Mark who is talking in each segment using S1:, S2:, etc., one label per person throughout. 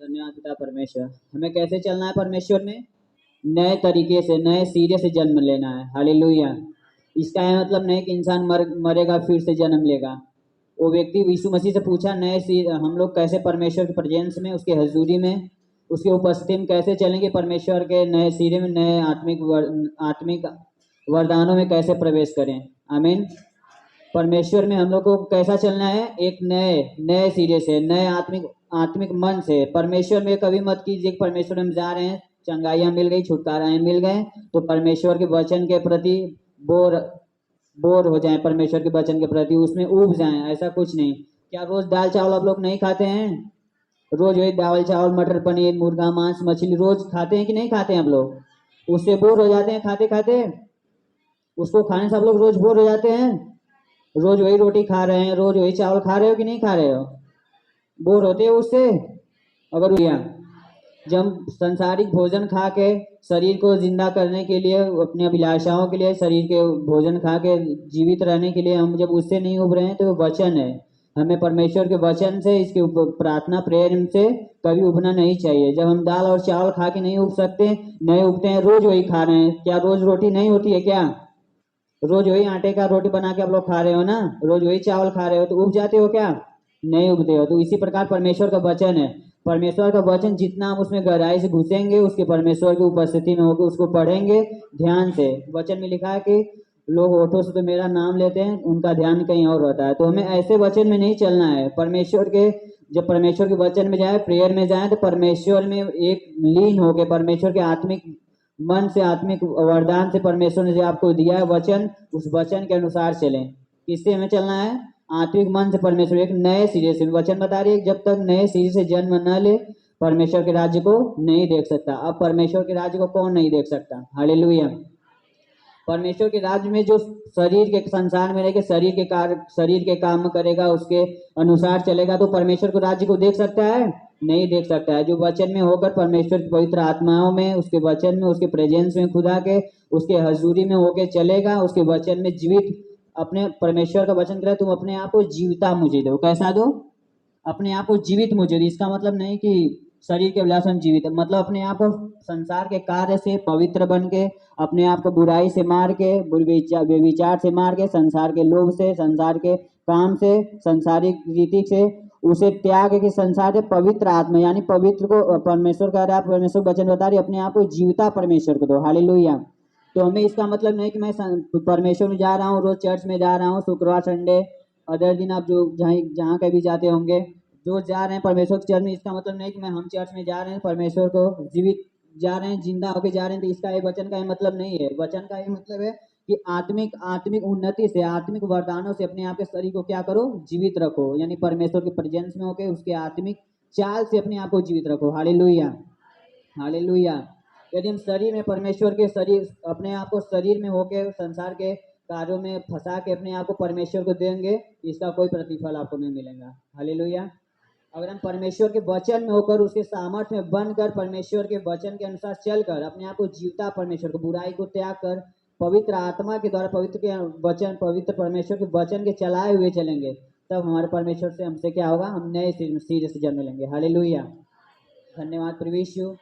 S1: धन्यवाद पिता परमेश्वर। हमें कैसे चलना है परमेश्वर में? नए तरीके से, नए सिरे से जन्म लेना है। हालेलुया। इसका यह मतलब नहीं कि इंसान मरेगा फिर से जन्म लेगा। वो व्यक्ति यीशु मसीह से पूछा हम लोग कैसे परमेश्वर के प्रेजेंस में, उसके हजूरी में, उसकी उपस्थिति में कैसे चलेंगे, परमेश्वर के नए सिरे में, नए आत्मिक वरदानों में कैसे प्रवेश करें। आमीन। परमेश्वर में हम लोग को कैसा चलना है? एक नए सिरे से, नए आत्मिक मन से। परमेश्वर में कभी मत कीजिए परमेश्वर में जा रहे हैं, चंगाइयाँ मिल गई, छुटकाराएँ मिल गए तो परमेश्वर के वचन के प्रति बोर हो जाएं, परमेश्वर के वचन के प्रति उसमें उब जाएं। ऐसा कुछ नहीं। क्या रोज दाल चावल आप लोग नहीं खाते हैं? रोज वही दाल चावल, मटर पनीर, मुर्गा मांस, मछली रोज खाते हैं कि नहीं खाते हैं आप लोग? उससे बोर हो जाते हैं खाते खाते? उसको खाने से आप लोग रोज बोर हो जाते हैं? रोज वही रोटी खा रहे हैं, रोज वही चावल खा रहे हो कि नहीं खा रहे हो? बोर होते हो उससे? अगर जब संसारिक भोजन खा के शरीर को जिंदा करने के लिए, अपने अभिलाषाओं के लिए, शरीर के भोजन खा के जीवित रहने के लिए हम जब उससे नहीं उब रहे हैं तो वचन है। हमें परमेश्वर के वचन से, इसके प्रार्थना प्रेयर से कभी उबना नहीं चाहिए। जब हम दाल और चावल खा के नहीं उब सकते, नहीं उबते हैं, रोज वही खा रहे हैं। क्या रोज रोटी नहीं होती है क्या? रोज वही आटे का रोटी बना के आप लोग खा रहे हो ना, रोज वही चावल खा रहे हो तो उब जाते हो क्या? नहीं उबते हो। तो इसी प्रकार परमेश्वर का वचन है। परमेश्वर का वचन जितना हम उसमें गहराई से घुसेंगे, उसके परमेश्वर की उपस्थिति में होकर उसको पढ़ेंगे ध्यान से। वचन में लिखा है कि लोग होठों से तो मेरा नाम लेते हैं, उनका ध्यान कहीं और रहता है। तो हमें ऐसे वचन में नहीं चलना है। जब परमेश्वर के वचन में जाए, प्रेयर में जाए, तो परमेश्वर में एक लीन होकर, परमेश्वर के आत्मिक मन से, आत्मिक वरदान से परमेश्वर ने जो आपको दिया है वचन, उस वचन के अनुसार चलें। किससे हमें चलना है? आत्मिक मन से परमेश्वर, एक नए सिरे से। वचन बता रही है जब तक नए सिरे से जन्म न ले परमेश्वर के राज्य को नहीं देख सकता। अब परमेश्वर के राज्य को कौन नहीं देख सकता? हालेलुया। परमेश्वर के राज्य में जो शरीर के संसार में रहेगा, शरीर के काम करेगा, उसके अनुसार चलेगा, तो परमेश्वर के राज्य को देख सकता है? नहीं देख सकता है। जो वचन में होकर परमेश्वर की पवित्र आत्माओं में, उसके वचन में, उसके प्रेजेंस में खुदा के, उसके हजूरी में होके चलेगा, उसके वचन में जीवित, अपने परमेश्वर का वचन करे तुम अपने आप को जीविता मुझे दो। कैसा दो? अपने आप को जीवित मुझे दो। इसका मतलब नहीं कि शरीर के अभिलाषा में जीवित, मतलब अपने आप को संसार के कार्य से पवित्र बन के, अपने आप को बुराई से मार के, विचार से मार के, संसार के लोभ से, संसार के काम से, संसारिक रीति से उसे त्याग के संसार के पवित्र आत्मा, यानी पवित्र को परमेश्वर कह रहा है, परमेश्वर वचन बता रही अपने आप को जीविता परमेश्वर को दो। हालेलुया। तो हमें इसका मतलब नहीं कि मैं परमेश्वर में जा रहा हूँ, रोज चर्च में जा रहा हूँ, शुक्रवार संडे अदर दिन आप जो जहाँ कहीं भी जाते होंगे, जो जा रहे हैं परमेश्वर के चर्च में, इसका मतलब नहीं कि हम चर्च में जा रहे हैं, परमेश्वर को जीवित जा रहे हैं, जिंदा होकर जा रहे हैं। तो इसका ये वचन का ये मतलब नहीं है। वचन का ये मतलब है कि आत्मिक उन्नति से, आत्मिक वरदानों से अपने आप के शरीर को क्या करो? जीवित रखो। यानी परमेश्वर के प्रेजेंस में होकर उसके आत्मिक चाल से अपने आप को जीवित रखो। Hallelujah, hallelujah. यदि हम शरीर में, परमेश्वर के शरीर, अपने आप को शरीर में होकर संसार के कार्यों में फंसा के अपने आप को परमेश्वर को देंगे, इसका कोई प्रतिफल आपको नहीं मिलेगा। हालेलुया। अगर हम परमेश्वर के वचन में होकर, उसके सामर्थ्य में बनकर, परमेश्वर के वचन के अनुसार चलकर अपने आप को जीवता परमेश्वर को, बुराई को त्याग कर पवित्र आत्मा के द्वारा, पवित्र परमेश्वर के वचन के चलाए हुए चलेंगे, तब हमारे परमेश्वर से हमसे क्या होगा? हम नए सिरे से जन्म लेंगे। हालेलुया। धन्यवाद प्रभु यीशु,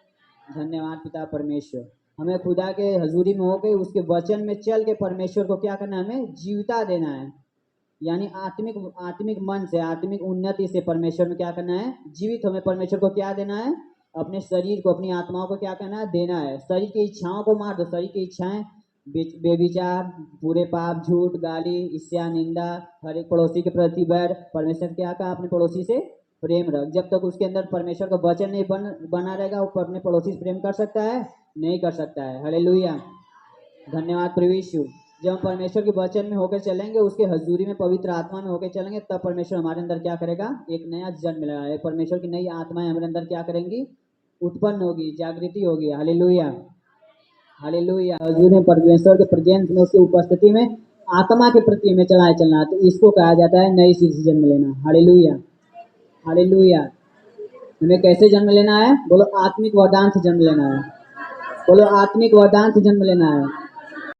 S1: धन्यवाद पिता परमेश्वर। हमें खुदा के हजूरी में होकर उसके वचन में चल के परमेश्वर को क्या करना है? हमें जीवता देना है। यानी आत्मिक मन से, आत्मिक उन्नति से परमेश्वर में क्या करना है? जीवित। हमें परमेश्वर को क्या देना है? अपने शरीर को, अपनी आत्माओं को क्या करना है? देना है। शरीर की इच्छाओं को मार दो। शरीर की इच्छाएं, बेविचार, पूरे पाप, झूठ, गाली, ईर्ष्या, निंदा, हर एक पड़ोसी के प्रति बैर। परमेश्वर क्या कहा? अपने पड़ोसी से प्रेम रख। जब तक उसके अंदर परमेश्वर का वचन नहीं बना रहेगा, वो अपने पड़ोसी से प्रेम कर सकता है? नहीं कर सकता है। हालेलुया। धन्यवाद प्रभु यीशु। जब हम परमेश्वर के वचन में होकर चलेंगे, उसके हजूरी में, पवित्र आत्मा में होकर चलेंगे, तब परमेश्वर हमारे अंदर क्या करेगा? एक नया जन्म मिलेगा। परमेश्वर की नई आत्माएं हमारे अंदर क्या करेंगी? उत्पन्न होगी, जागृति होगी। Hallelujah, hallelujah. हजूरी में, परमेश्वर के प्रेजेंस में, उसकी उपस्थिति में आत्मा के प्रति हमें चलना। तो इसको कहा जाता है नई सिरे से जन्म लेना। Hallelujah, hallelujah. हमें कैसे जन्म लेना है? बोलो आत्मिक वरदान से जन्म लेना है। बोलो आत्मिक वरदान से जन्म लेना है।